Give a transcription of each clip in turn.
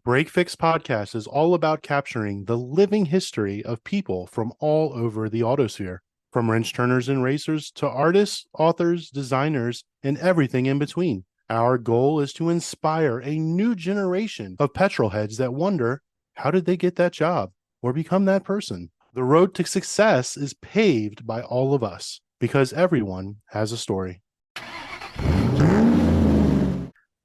Break Fix Podcast is all about capturing the living history of people from all over the autosphere, from wrench turners and racers to artists, authors, designers, and everything in between. Our goal is to inspire a new generation of petrol heads that wonder, how did they get that job or become that person? The road to success is paved by all of us because everyone has a story.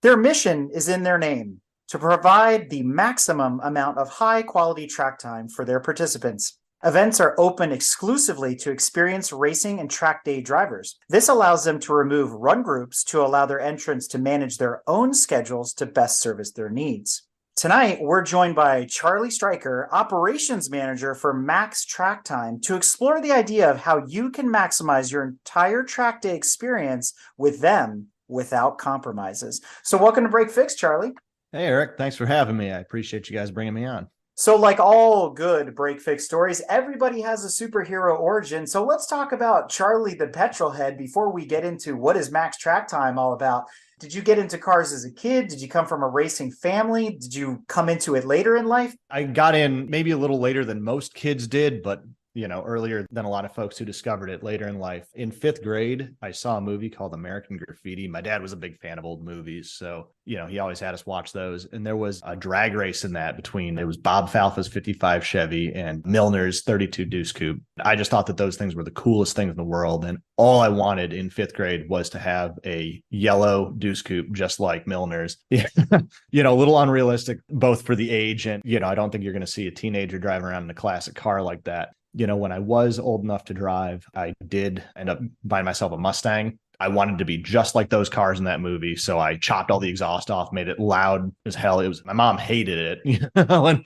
Their mission is in their name: to provide the maximum amount of high-quality track time for their participants. Events are open exclusively to experienced racing and track day drivers. This allows them to remove run groups to allow their entrants to manage their own schedules to best service their needs. Tonight, we're joined by Charlie Streicher, Operations Manager for Max Track Time, to explore the idea of how you can maximize your entire track day experience with them without compromises. So welcome to Break Fix, Charlie. Hey, Eric. Thanks for having me. I appreciate you guys bringing me on. So like all good break fix stories, everybody has a superhero origin. So let's talk about Charlie the Petrol-head before we get into what is Max Track Time all about. Did you get into cars as a kid? Did you come from a racing family? Did you come into it later in life? I got in maybe a little later than most kids did, but earlier than a lot of folks who discovered it later in life. In fifth grade, I saw a movie called American Graffiti. My dad was a big fan of old movies, so, he always had us watch those. And there was a drag race in that it was Bob Falfa's 55 Chevy and Milner's 32 Deuce Coupe. I just thought that those things were the coolest things in the world. And all I wanted in fifth grade was to have a yellow Deuce Coupe, just like Milner's. A little unrealistic, both for the age and, I don't think you're going to see a teenager driving around in a classic car like that. When I was old enough to drive, I did end up buying myself a Mustang. I wanted to be just like those cars in that movie. So I chopped all the exhaust off, made it loud as hell. My mom hated it, and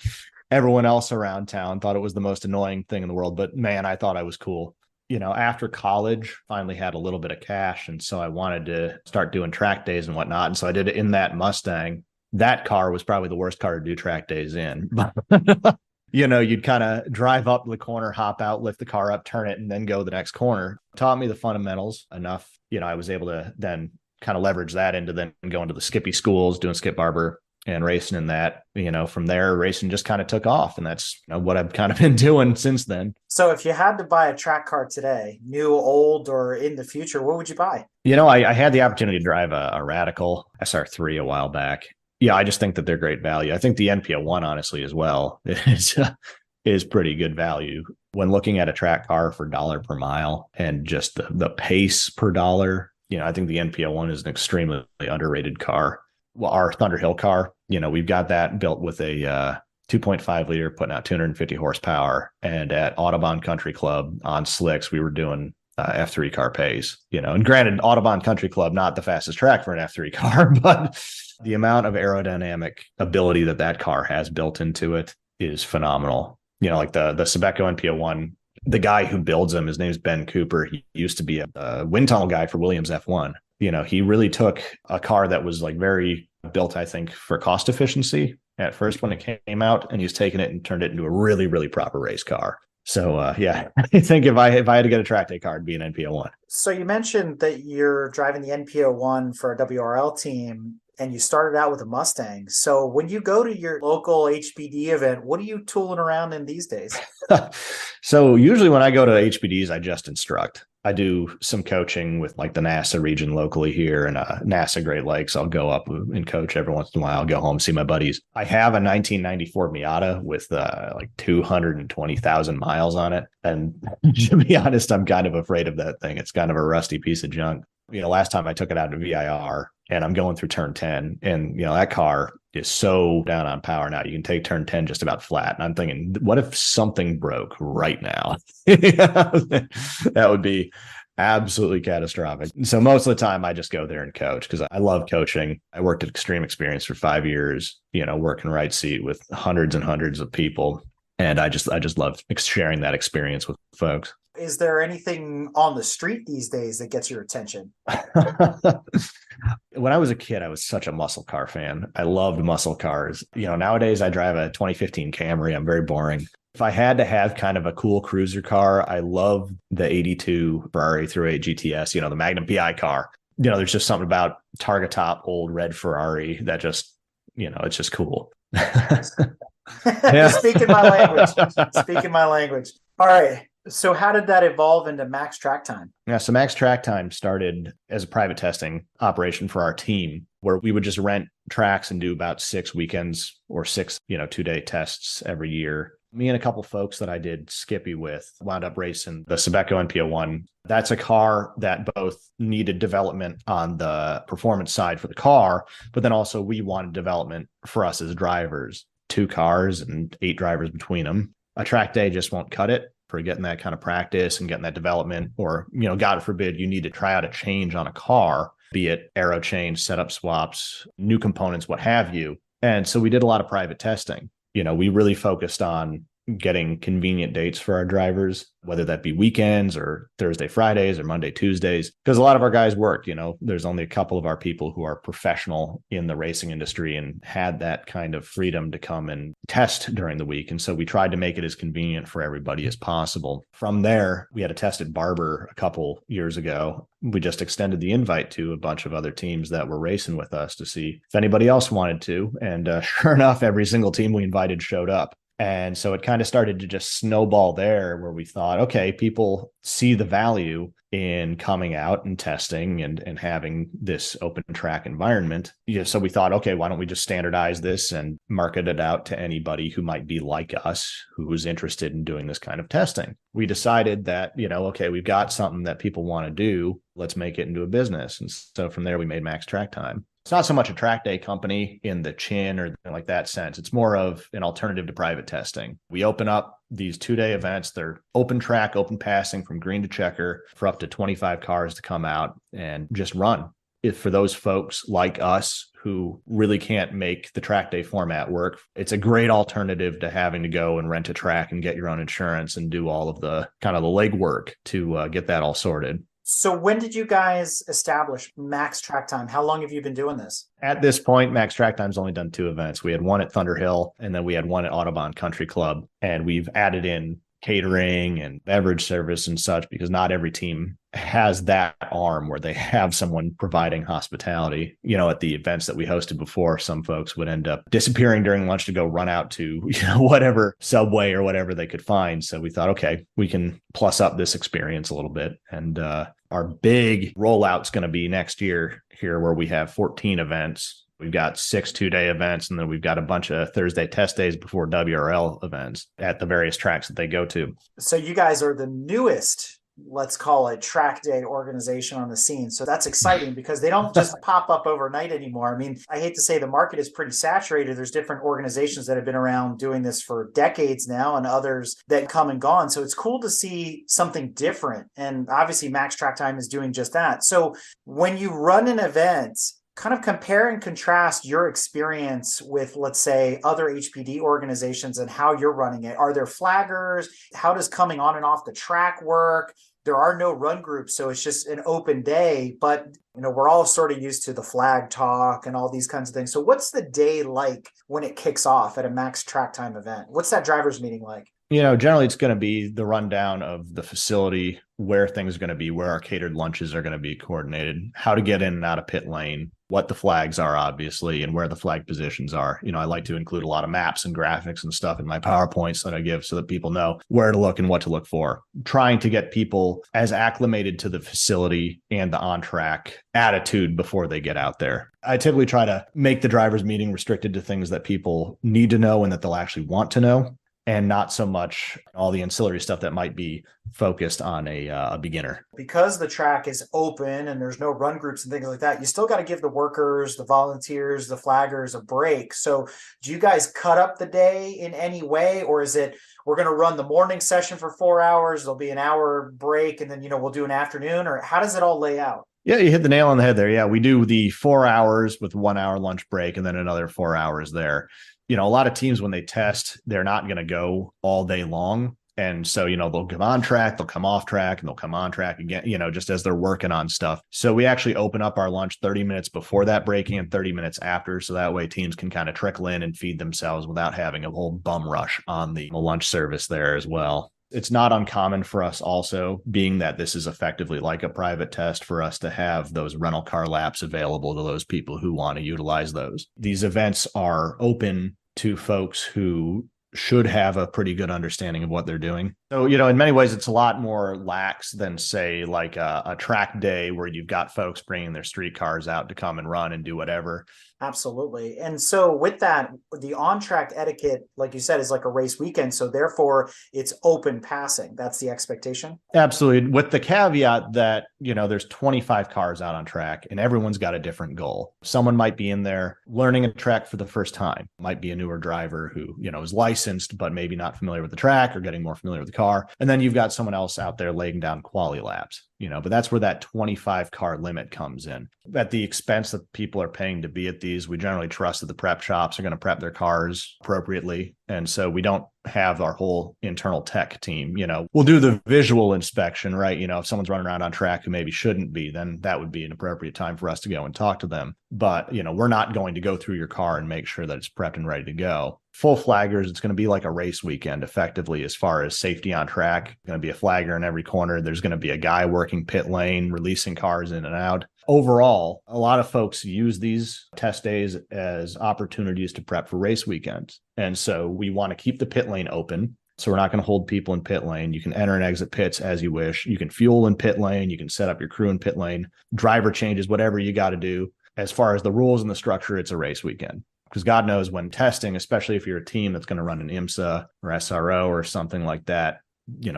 everyone else around town thought it was the most annoying thing in the world. But man, I thought I was cool. After college, finally had a little bit of cash. And so I wanted to start doing track days and whatnot. And so I did it in that Mustang. That car was probably the worst car to do track days in. You'd kind of drive up the corner, hop out, lift the car up, turn it, and then go the next corner. Taught me the fundamentals enough. I was able to then kind of leverage that into then going to the skippy schools, doing skip barber and racing in that. From there, racing just kind of took off. And that's what I've kind of been doing since then. So if you had to buy a track car today, new, old, or in the future, what would you buy? I had the opportunity to drive a Radical SR3 a while back. Yeah, I just think that they're great value. I think the NPO1, honestly, as well, is pretty good value. When looking at a track car for dollar per mile and just the pace per dollar, I think the NPO1 is an extremely underrated car. Well, our Thunderhill car, we've got that built with a 2.5 liter, putting out 250 horsepower. And at Audubon Country Club on slicks, we were doing F3 car pace, and granted, Audubon Country Club, not the fastest track for an F3 car, but the amount of aerodynamic ability that car has built into it is phenomenal. Like the Sebeco NPO1, the guy who builds them, his name's Ben Cooper. He used to be a wind tunnel guy for Williams F1. He really took a car that was like very built, I think, for cost efficiency at first when it came out, and he's taken it and turned it into a really, really proper race car. So, I think if I had to get a track day car, it'd be an NPO1. So you mentioned that you're driving the NPO1 for a WRL team, and you started out with a Mustang. So when you go to your local HBD event, what are you tooling around in these days? So usually when I go to HBDs, I just instruct. I do some coaching with like the NASA region locally here and NASA Great Lakes. I'll go up and coach every once in a while. I'll go home, see my buddies. I have a 1994 Miata with like 220,000 miles on it. And to be honest, I'm kind of afraid of that thing. It's kind of a rusty piece of junk. Last time I took it out to VIR and I'm going through turn 10 and, that car is so down on power now. You can take turn 10 just about flat. And I'm thinking, what if something broke right now? That would be absolutely catastrophic. So most of the time I just go there and coach because I love coaching. I worked at Extreme Experience for 5 years, working right seat with hundreds and hundreds of people. And I just love sharing that experience with folks. Is there anything on the street these days that gets your attention? When I was a kid, I was such a muscle car fan. I loved muscle cars. Nowadays I drive a 2015 Camry. I'm very boring. If I had to have kind of a cool cruiser car, I love the 82 Ferrari 308 GTS, the Magnum PI car. There's just something about Targa top old red Ferrari that just, it's just cool. Yeah. Speaking my language. Speaking my language. All right. So how did that evolve into max track time? Yeah, so Max Track Time started as a private testing operation for our team, where we would just rent tracks and do about 6 weekends or 6, 2-day tests every year. Me and a couple folks that I did Skippy with wound up racing the Sebeco NPO1. That's a car that both needed development on the performance side for the car, but then also we wanted development for us as drivers. 2 cars and 8 drivers between them. A track day just won't cut it for getting that kind of practice and getting that development, or, God forbid, you need to try out a change on a car, be it aero change, setup swaps, new components, what have you. And so we did a lot of private testing. We really focused on getting convenient dates for our drivers, whether that be weekends or Thursday, Fridays or Monday, Tuesdays, because a lot of our guys worked. There's only a couple of our people who are professional in the racing industry and had that kind of freedom to come and test during the week. And so we tried to make it as convenient for everybody as possible. From there, we had a test at Barber a couple years ago. We just extended the invite to a bunch of other teams that were racing with us to see if anybody else wanted to. And sure enough, every single team we invited showed up. And so it kind of started to just snowball there, where we thought, okay, people see the value in coming out and testing and having this open track environment. So we thought, okay, why don't we just standardize this and market it out to anybody who might be like us, who's interested in doing this kind of testing. We decided that, okay, we've got something that people want to do. Let's make it into a business. And so from there, we made Max Track Time. It's not so much a track day company in the chin or like that sense. It's more of an alternative to private testing. We open up these 2-day events. They're open track, open passing from green to checker for up to 25 cars to come out and just run. If for those folks like us who really can't make the track day format work, it's a great alternative to having to go and rent a track and get your own insurance and do all of the kind of the legwork to get that all sorted. So when did you guys establish Max Track Time? How long have you been doing this? At this point, Max Track Time's only done 2 events. We had one at Thunderhill, and then we had one at Audubon Country Club. And we've added in catering and beverage service and such, because not every team has that arm where they have someone providing hospitality. At the events that we hosted before, some folks would end up disappearing during lunch to go run out to whatever Subway or whatever they could find. So we thought, okay, we can plus up this experience a little bit. And our big rollout's going to be next year here, where we have 14 events. We've got 6 2-day events, and then we've got a bunch of Thursday test days before WRL events at the various tracks that they go to. So you guys are the newest, let's call it, track day organization on the scene. So that's exciting because they don't just pop up overnight anymore. I mean, I hate to say the market is pretty saturated. There's different organizations that have been around doing this for decades now, and others that come and gone. So it's cool to see something different. And obviously Max Track Time is doing just that. So when you run an event, kind of compare and contrast your experience with, let's say, other HPD organizations and how you're running it. Are there flaggers? How does coming on and off the track work? There are no run groups, so it's just an open day, but we're all sort of used to the flag talk and all these kinds of things. So what's the day like when it kicks off at a Max Track Time event? What's that driver's meeting like? Generally it's going to be the rundown of the facility, where things are going to be, where our catered lunches are going to be coordinated, how to get in and out of pit lane, what the flags are, obviously, and where the flag positions are. I like to include a lot of maps and graphics and stuff in my PowerPoints that I give so that people know where to look and what to look for. Trying to get people as acclimated to the facility and the on-track attitude before they get out there. I typically try to make the driver's meeting restricted to things that people need to know and that they'll actually want to know, and not so much all the ancillary stuff that might be focused on a beginner. Because the track is open and there's no run groups and things like that, you still got to give the workers, the volunteers, the flaggers a break. So do you guys cut up the day in any way? Or is it, we're going to run the morning session for 4 hours, there'll be an hour break, and then, we'll do an afternoon? Or how does it all lay out? Yeah, you hit the nail on the head there. Yeah, we do the 4 hours with 1 hour lunch break and then another 4 hours there. A lot of teams, when they test, they're not going to go all day long. And so, they'll come on track, they'll come off track, and they'll come on track again, just as they're working on stuff. So we actually open up our lunch 30 minutes before that breaking and 30 minutes after. So that way teams can kind of trickle in and feed themselves without having a whole bum rush on the lunch service there as well. It's not uncommon for us also, being that this is effectively like a private test, for us to have those rental car laps available to those people who want to utilize those. These events are open to folks who should have a pretty good understanding of what they're doing. So, in many ways, it's a lot more lax than, say, like a track day where you've got folks bringing their street cars out to come and run and do whatever. Absolutely. And so with that, the on-track etiquette, like you said, is like a race weekend. So therefore, it's open passing. That's the expectation. Absolutely. With the caveat that, there's 25 cars out on track and everyone's got a different goal. Someone might be in there learning a track for the first time. Might be a newer driver who, is licensed, but maybe not familiar with the track or getting more familiar with the car. And then you've got someone else out there laying down quali laps. But that's where that 25 car limit comes in. At the expense that people are paying to be at these, we generally trust that the prep shops are going to prep their cars appropriately. And so we don't have our whole internal tech team. We'll do the visual inspection, right? If someone's running around on track who maybe shouldn't be, then that would be an appropriate time for us to go and talk to them. But, we're not going to go through your car and make sure that it's prepped and ready to go. Full flaggers, it's going to be like a race weekend effectively as far as safety on track. Going to be a flagger in every corner. There's going to be a guy working pit lane, releasing cars in and out. Overall, a lot of folks use these test days as opportunities to prep for race weekends. And so we want to keep the pit lane open. So we're not going to hold people in pit lane. You can enter and exit pits as you wish. You can fuel in pit lane. You can set up your crew in pit lane, driver changes, whatever you got to do. As far as the rules and the structure, it's a race weekend. Because God knows when testing, especially if you're a team that's going to run an IMSA or SRO or something like that,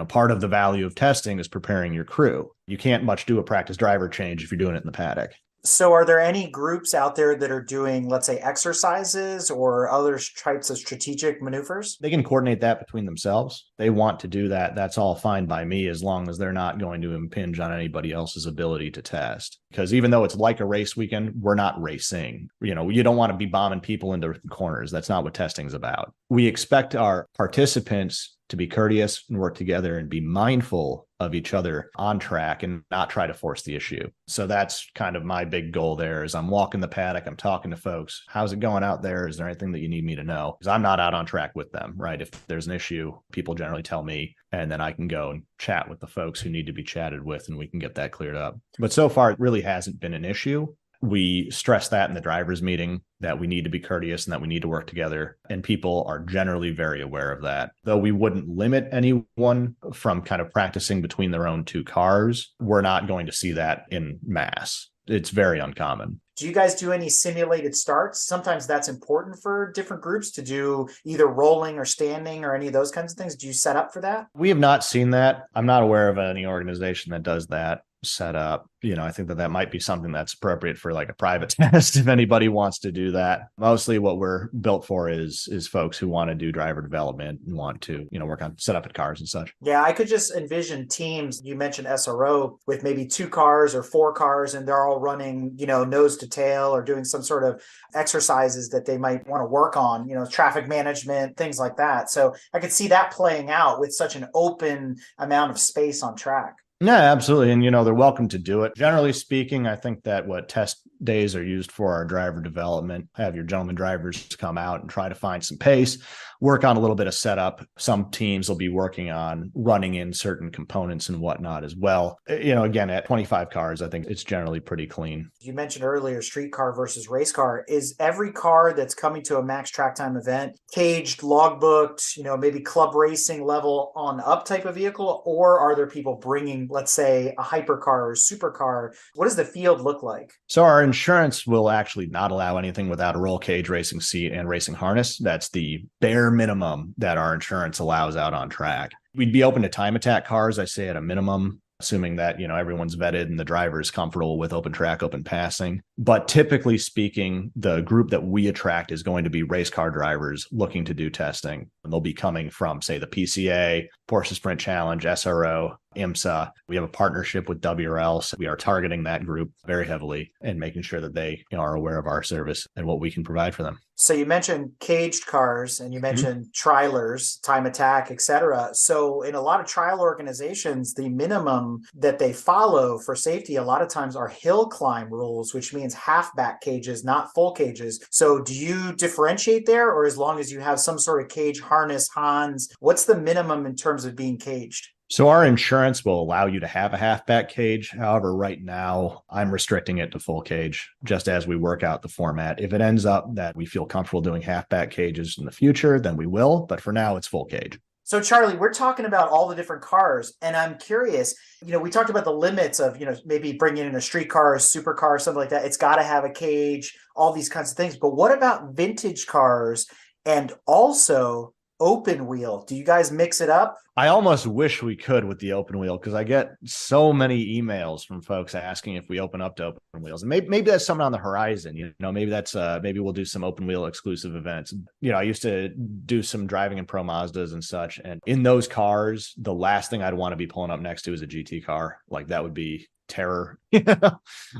part of the value of testing is preparing your crew. You can't much do a practice driver change if you're doing it in the paddock. So are there any groups out there that are doing, let's say, exercises or other types of strategic maneuvers? They can coordinate that between themselves. They want to do that. That's all fine by me, as long as they're not going to impinge on anybody else's ability to test. Because even though it's like a race weekend, we're not racing. You don't want to be bombing people into corners. That's not what testing is about. We expect our participants to be courteous and work together and be mindful of each other on track and not try to force the issue. So that's kind of my big goal there. Is I'm walking the paddock, I'm talking to folks. How's it going out there? Is there anything that you need me to know? Because I'm not out on track with them, right? If there's an issue, people generally tell me, and then I can go and chat with the folks who need to be chatted with, and we can get that cleared up. But so far, it really hasn't been an issue. We stress that in the drivers' meeting, that we need to be courteous and that we need to work together. And people are generally very aware of that. Though we wouldn't limit anyone from kind of practicing between their own two cars, we're not going to see that in mass. It's very uncommon. Do you guys do any simulated starts? Sometimes that's important for different groups to do either rolling or standing or any of those kinds of things. Do you set up for that? We have not seen that. I'm not aware of any organization that does that set up. I think that might be something that's appropriate for like a private test if anybody wants to do that. Mostly what we're built for is folks who want to do driver development and want to, work on setup at cars and such. Yeah, I could just envision teams. You mentioned SRO with maybe 2 cars or 4 cars, and they're all running, nose to tail or doing some sort of exercises that they might want to work on, traffic management, things like that. So I could see that playing out with such an open amount of space on track. Yeah, absolutely. And, they're welcome to do it. Generally speaking, I think that what test days are used for are driver development. Have your gentleman drivers come out and try to find some pace, work on a little bit of setup. Some teams will be working on running in certain components and whatnot as well. Again, at 25 cars, I think it's generally pretty clean. You mentioned earlier street car versus race car. Is every car that's coming to a max track time event caged, logbooked, maybe club racing level on up type of vehicle? Or are there people bringing, let's say, a hypercar or supercar? What does the field look like? So our insurance will actually not allow anything without a roll cage, racing seat, and racing harness. That's the bare minimum that our insurance allows out on track. We'd be open to time attack cars, I say, at a minimum, assuming that, everyone's vetted and the driver is comfortable with open track, open passing. But typically speaking, the group that we attract is going to be race car drivers looking to do testing. And they'll be coming from, say, the PCA, Porsche Sprint Challenge, SRO, IMSA. We have a partnership with WRL, so we are targeting that group very heavily and making sure that they are aware of our service and what we can provide for them. So you mentioned caged cars and you mentioned trialers, time attack, etc. So in a lot of trial organizations, the minimum that they follow for safety a lot of times are hill climb rules, which means half back cages, not full cages. So do you differentiate there, or as long as you have some sort of cage harness, Hans, what's the minimum in terms of being caged? So our insurance will allow you to have a halfback cage. However, right now I'm restricting it to full cage just as we work out the format. If it ends up that we feel comfortable doing halfback cages in the future, then we will. But for now, it's full cage. So, Charlie, we're talking about all the different cars, and I'm curious, we talked about the limits of, maybe bringing in a street car, a supercar, something like that. It's got to have a cage, all these kinds of things. But what about vintage cars and also open wheel? Do you guys mix it up? I almost wish we could with the open wheel because I get so many emails from folks asking if we open up to open wheels. And maybe that's something on the horizon. Maybe that's maybe we'll do some open wheel exclusive events. I used to do some driving in Pro Mazdas and such. And in those cars, the last thing I'd want to be pulling up next to is a GT car. Like that would be terror. Like,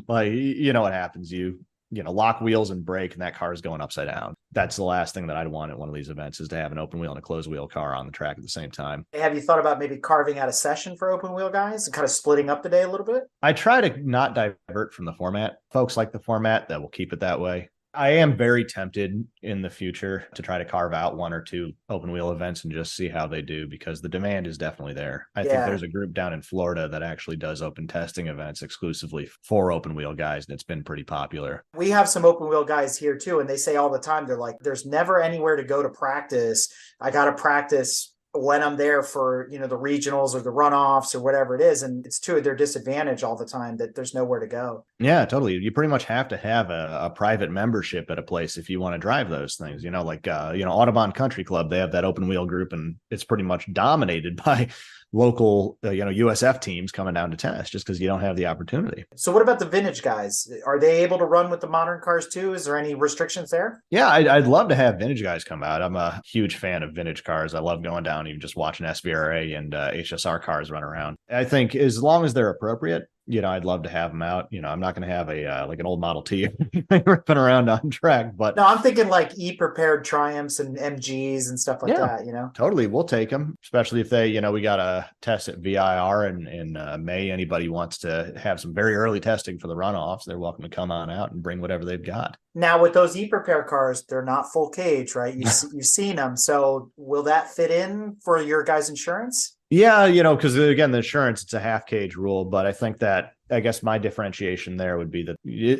what happens? You lock wheels and brake, and that car is going upside down. That's the last thing that I'd want at one of these events is to have an open wheel and a closed wheel car on the track at the same time. Have you thought about maybe carving out a session for open wheel guys and kind of splitting up the day a little bit? I try to not divert from the format. Folks like the format, that will keep it that way. I am very tempted in the future to try to carve out one or two open wheel events and just see how they do because the demand is definitely there. I think there's a group down in Florida that actually does open testing events exclusively for open wheel guys, and it's been pretty popular. We have some open wheel guys here too, and they say all the time, they're like, there's never anywhere to go to practice. I got to practice when I'm there for, the regionals or the runoffs or whatever it is. And it's to their disadvantage all the time that there's nowhere to go. Yeah, totally. You pretty much have to have a private membership at a place if you want to drive those things, like, Audubon Country Club, they have that open wheel group and it's pretty much dominated by local, USF teams coming down to test just because you don't have the opportunity. So what about the vintage guys? Are they able to run with the modern cars too? Is there any restrictions there? Yeah, I'd love to have vintage guys come out. I'm a huge fan of vintage cars. I love going down, even just watching SVRA and HSR cars run around. I think as long as they're appropriate, I'd love to have them out. I'm not going to have a like an old Model T ripping around on track, but no, I'm thinking like prepared Triumphs and MGs and stuff like that. Totally, we'll take them, especially if they, we got a test at VIR in May. Anybody wants to have some very early testing for the runoffs, they're welcome to come on out and bring whatever they've got. Now with those prepare cars, they're not full cage, right? You've seen them. So will that fit in for your guys' insurance? Yeah, because again, the insurance, it's a half cage rule, but I think that, I guess my differentiation there would be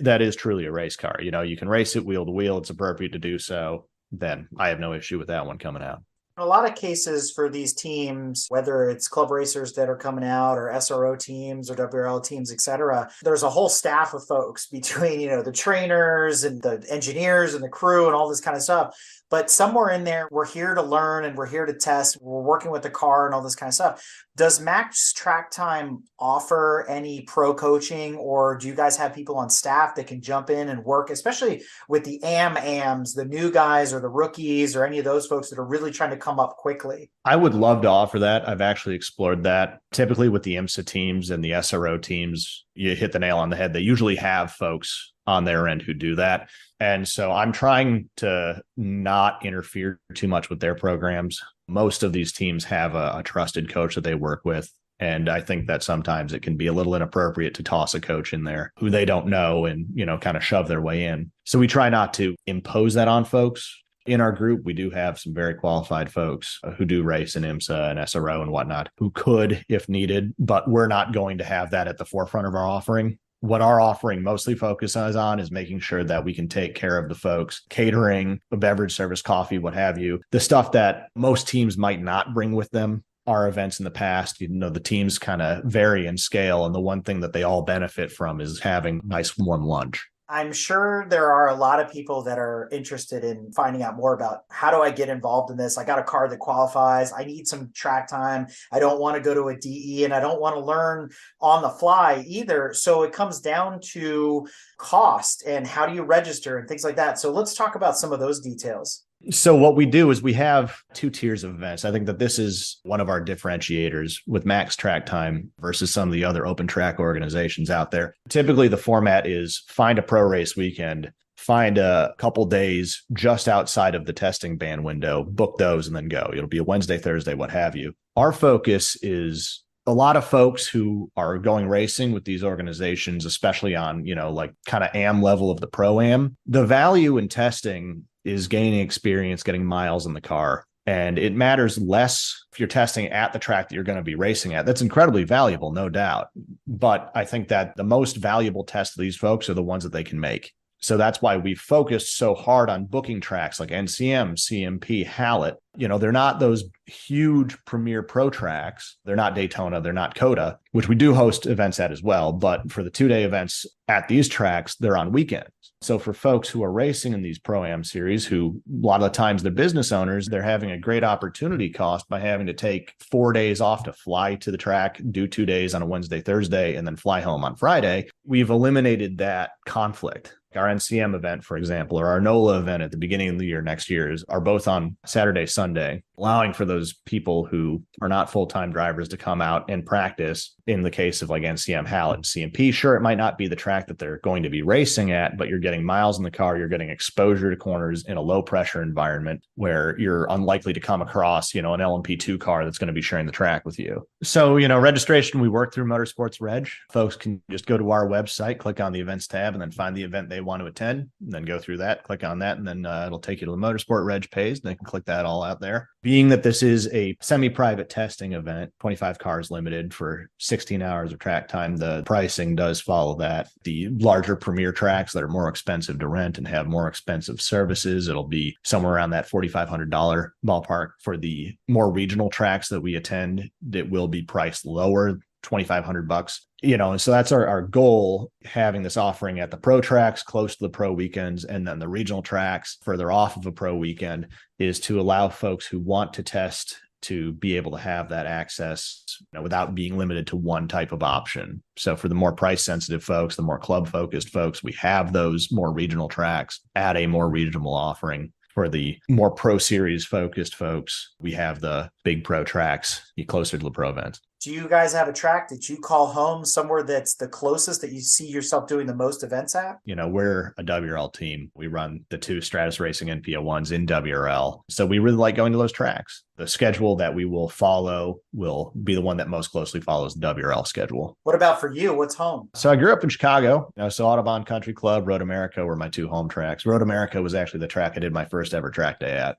that is truly a race car. You can race it wheel to wheel. It's appropriate to do so. Then I have no issue with that one coming out. A lot of cases for these teams, whether it's club racers that are coming out or SRO teams or WRL teams, etc., there's a whole staff of folks between, the trainers and the engineers and the crew and all this kind of stuff. But somewhere in there, we're here to learn and we're here to test. We're working with the car and all this kind of stuff. Does Max Track Time offer any pro coaching, or do you guys have people on staff that can jump in and work, especially with the AMs, the new guys or the rookies or any of those folks that are really trying to come up quickly? I would love to offer that. I've actually explored that. Typically with the IMSA teams and the SRO teams, you hit the nail on the head. They usually have folks on their end who do that. And so I'm trying to not interfere too much with their programs. Most of these teams have a trusted coach that they work with. And I think that sometimes it can be a little inappropriate to toss a coach in there who they don't know and, kind of shove their way in. So we try not to impose that on folks. In our group, we do have some very qualified folks who do race in IMSA and SRO and whatnot, who could if needed, but we're not going to have that at the forefront of our offering. What our offering mostly focuses on is making sure that we can take care of the folks, catering, a beverage service, coffee, what have you, the stuff that most teams might not bring with them. Our events in the past, the teams kind of vary in scale. And the one thing that they all benefit from is having nice warm lunch. I'm sure there are a lot of people that are interested in finding out more about how do I get involved in this? I got a car that qualifies. I need some track time. I don't want to go to a DE and I don't want to learn on the fly either. So it comes down to cost and how do you register and things like that. So let's talk about some of those details. So what we do is we have two tiers of events. I think that this is one of our differentiators with Max Track Time versus some of the other open track organizations out there. Typically, the format is find a pro race weekend, find a couple days just outside of the testing ban window, book those and then go. It'll be a Wednesday, Thursday, what have you. Our focus is a lot of folks who are going racing with these organizations, especially on, like kind of AM level of the pro am. The value in testing is gaining experience, getting miles in the car. And it matters less if you're testing at the track that you're going to be racing at. That's incredibly valuable, no doubt. But I think that the most valuable tests of these folks are the ones that they can make. So that's why we focused so hard on booking tracks like NCM, CMP, Hallett. They're not those huge premier pro tracks. They're not Daytona. They're not COTA, which we do host events at as well. But for the 2-day events at these tracks, they're on weekends. So for folks who are racing in these Pro-Am series, who a lot of the times they're business owners, they're having a great opportunity cost by having to take 4 days off to fly to the track, do 2 days on a Wednesday, Thursday, and then fly home on Friday. We've eliminated that conflict. Our NCM event, for example, or our NOLA event at the beginning of the year next year are both on Saturday, Sunday, allowing for those people who are not full-time drivers to come out and practice. In the case of like NCM, Hallett, and CMP, sure, it might not be the track that they're going to be racing at, but you're getting miles in the car, you're getting exposure to corners in a low-pressure environment where you're unlikely to come across, an LMP2 car that's going to be sharing the track with you. So, registration, we work through Motorsports Reg. Folks can just go to our website, click on the events tab, and then find the event they want to attend, and then go through that, click on that, and then it'll take you to the Motorsport Reg page, and they can click that all out there. Being that this is a semi-private testing event, 25 cars limited for 16 hours of track time, the pricing does follow that. The larger premier tracks that are more expensive to rent and have more expensive services, it'll be somewhere around that $4,500 ballpark. For the more regional tracks that we attend, it will be priced lower, $2,500. And so that's our goal, having this offering at the pro tracks close to the pro weekends, and then the regional tracks further off of a pro weekend, is to allow folks who want to test to be able to have that access, without being limited to one type of option. So for the more price sensitive folks, the more club focused folks, we have those more regional tracks at a more regional offering. For the more pro series focused folks, we have the big pro tracks closer to the pro events. Do you guys have a track that you call home, somewhere that's the closest that you see yourself doing the most events at? We're a WRL team. We run the 2 Stratus Racing NPO1s in WRL. So we really like going to those tracks. The schedule that we will follow will be the one that most closely follows the WRL schedule. What about for you? What's home? So I grew up in Chicago. So Audubon Country Club, Road America were my 2 home tracks. Road America was actually the track I did my first ever track day at.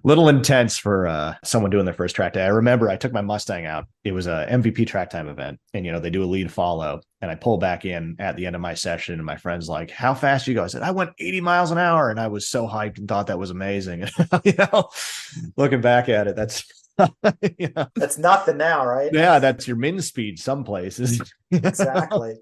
Little intense for someone doing their first track day. I remember I took my Mustang out. It was a MVP track time event, and they do a lead follow, and I pull back in at the end of my session, and my friend's like, "How fast you go?" I said, "I went 80 miles an hour," and I was so hyped and thought that was amazing. Looking back at it, that's that's nothing now, right? Yeah, that's your min speed some places. Exactly.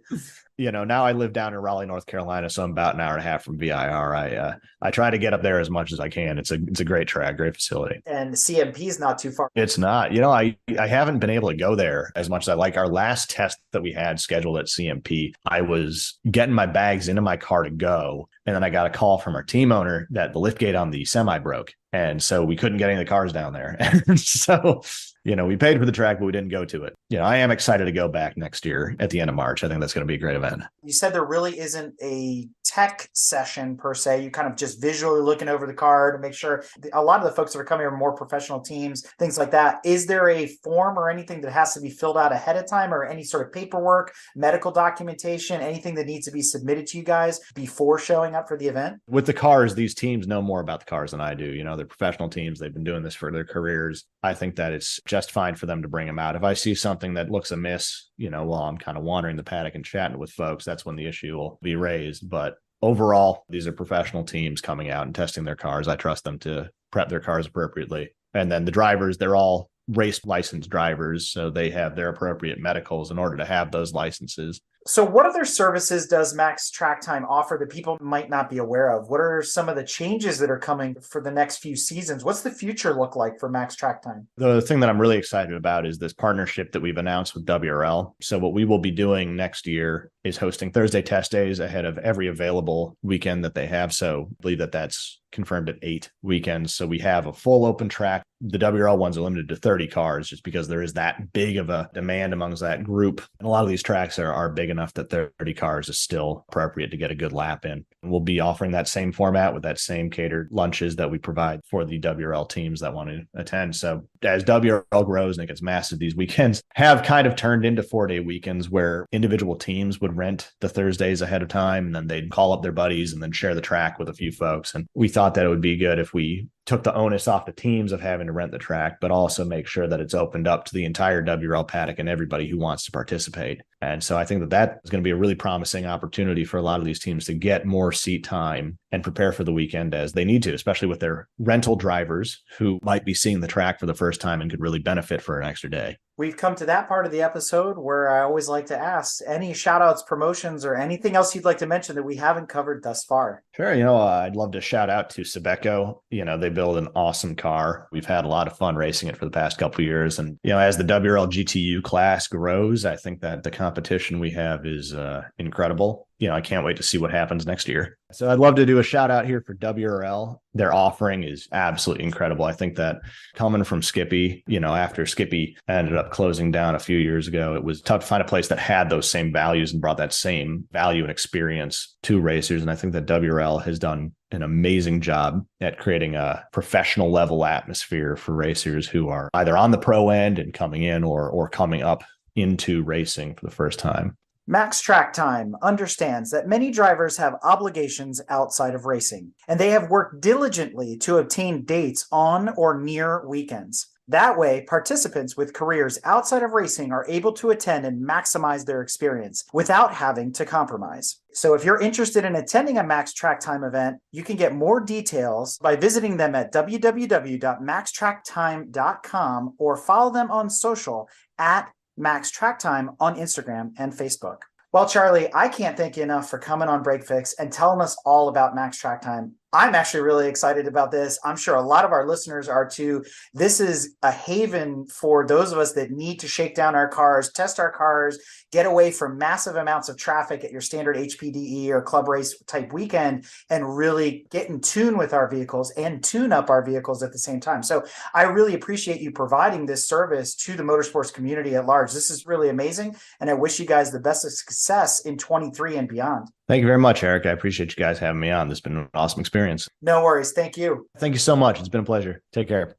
Now I live down in Raleigh, North Carolina, so I'm about an hour and a half from VIR. I try to get up there as much as I can. It's a great track, great facility. And CMP is not too far. It's not. I haven't been able to go there as much as I like. Our last test that we had scheduled at CMP, I was getting my bags into my car to go, and then I got a call from our team owner that the lift gate on the semi broke. And so we couldn't get any of the cars down there. And so, we paid for the track, but we didn't go to it. I am excited to go back next year at the end of March. I think that's going to be a great event. You said there really isn't a tech session per se. You kind of just visually looking over the car to make sure. A lot of the folks that are coming are more professional teams, things like that. Is there a form or anything that has to be filled out ahead of time, or any sort of paperwork, medical documentation, anything that needs to be submitted to you guys before showing up for the event? With the cars, these teams know more about the cars than I do. They're professional teams. They've been doing this for their careers. I think that it's just fine for them to bring them out. If I see something that looks amiss, while I'm kind of wandering the paddock and chatting with folks, that's when the issue will be raised. But overall, these are professional teams coming out and testing their cars. I trust them to prep their cars appropriately. And then the drivers, they're all race licensed drivers, so they have their appropriate medicals in order to have those licenses. So what other services does Max Track Time offer that people might not be aware of? What are some of the changes that are coming for the next few seasons? What's the future look like for Max Track Time? The thing that I'm really excited about is this partnership that we've announced with WRL. So what we will be doing next year is hosting Thursday test days ahead of every available weekend that they have. So I believe that that's confirmed at 8 weekends. So we have a full open track. The WRL ones are limited to 30 cars just because there is that big of a demand amongst that group. And a lot of these tracks are big enough that 30 cars is still appropriate to get a good lap in. And we'll be offering that same format with that same catered lunches that we provide for the WRL teams that want to attend. So as WRL grows and it gets massive, these weekends have kind of turned into 4-day weekends where individual teams would rent the Thursdays ahead of time, and then they'd call up their buddies and then share the track with a few folks. And we thought that it would be good if we took the onus off the teams of having to rent the track, but also make sure that it's opened up to the entire WRL paddock and everybody who wants to participate. And so I think that is going to be a really promising opportunity for a lot of these teams to get more seat time and prepare for the weekend as they need to, especially with their rental drivers who might be seeing the track for the first time and could really benefit for an extra day. We've come to that part of the episode where I always like to ask any shout outs, promotions, or anything else you'd like to mention that we haven't covered thus far. Sure. I'd love to shout out to Sebeco. They build an awesome car. We've had a lot of fun racing it for the past couple of years. And, as the WRL GTU class grows, I think that the competition we have is incredible. I can't wait to see what happens next year. So I'd love to do a shout out here for WRL. Their offering is absolutely incredible. I think that coming from Skippy, after Skippy ended up closing down a few years ago, it was tough to find a place that had those same values and brought that same value and experience to racers. And I think that WRL has done an amazing job at creating a professional level atmosphere for racers who are either on the pro end and coming in or coming up into racing for the first time. Max Track Time understands that many drivers have obligations outside of racing, and they have worked diligently to obtain dates on or near weekends. That way, participants with careers outside of racing are able to attend and maximize their experience without having to compromise. So if you're interested in attending a Max Track Time event, you can get more details by visiting them at www.maxtracktime.com or follow them on social at Max Track Time on Instagram and Facebook. Well, Charlie, I can't thank you enough for coming on Break Fix and telling us all about Max Track Time. I'm actually really excited about this. I'm sure a lot of our listeners are too. This is a haven for those of us that need to shake down our cars, test our cars, get away from massive amounts of traffic at your standard HPDE or club race type weekend, and really get in tune with our vehicles and tune up our vehicles at the same time. So I really appreciate you providing this service to the motorsports community at large. This is really amazing, and I wish you guys the best of success in 23 and beyond. Thank you very much, Eric. I appreciate you guys having me on. This has been an awesome experience. No worries. Thank you. Thank you so much. It's been a pleasure. Take care.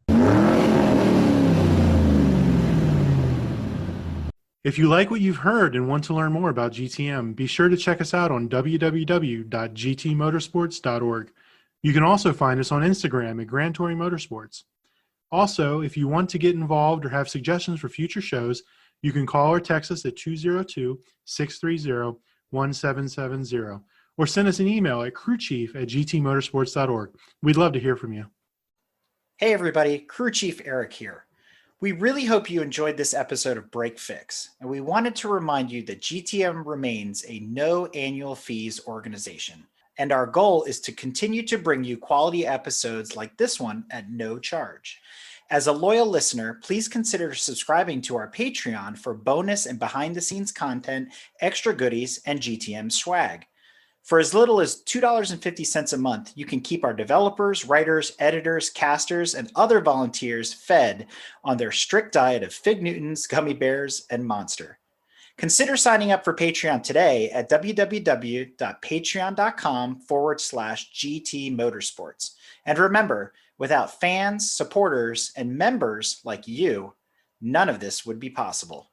If you like what you've heard and want to learn more about GTM, be sure to check us out on www.gtmotorsports.org. You can also find us on Instagram at Grand Touring Motorsports. Also, if you want to get involved or have suggestions for future shows, you can call or text us at 202-630-1770 or send us an email at crewchief@gtmotorsports.org. We'd love to hear from you. Hey everybody, Crew Chief Eric here. We really hope you enjoyed this episode of Break Fix, and we wanted to remind you that GTM remains a no annual fees organization, and our goal is to continue to bring you quality episodes like this one at no charge. As a loyal listener, please consider subscribing to our Patreon for bonus and behind-the-scenes content, extra goodies, and GTM swag. For as little as $2.50 a month, you can keep our developers, writers, editors, casters, and other volunteers fed on their strict diet of Fig Newtons, gummy bears, and Monster. Consider signing up for Patreon today at www.patreon.com/GT Motorsports. And remember, without fans, supporters, and members like you, none of this would be possible.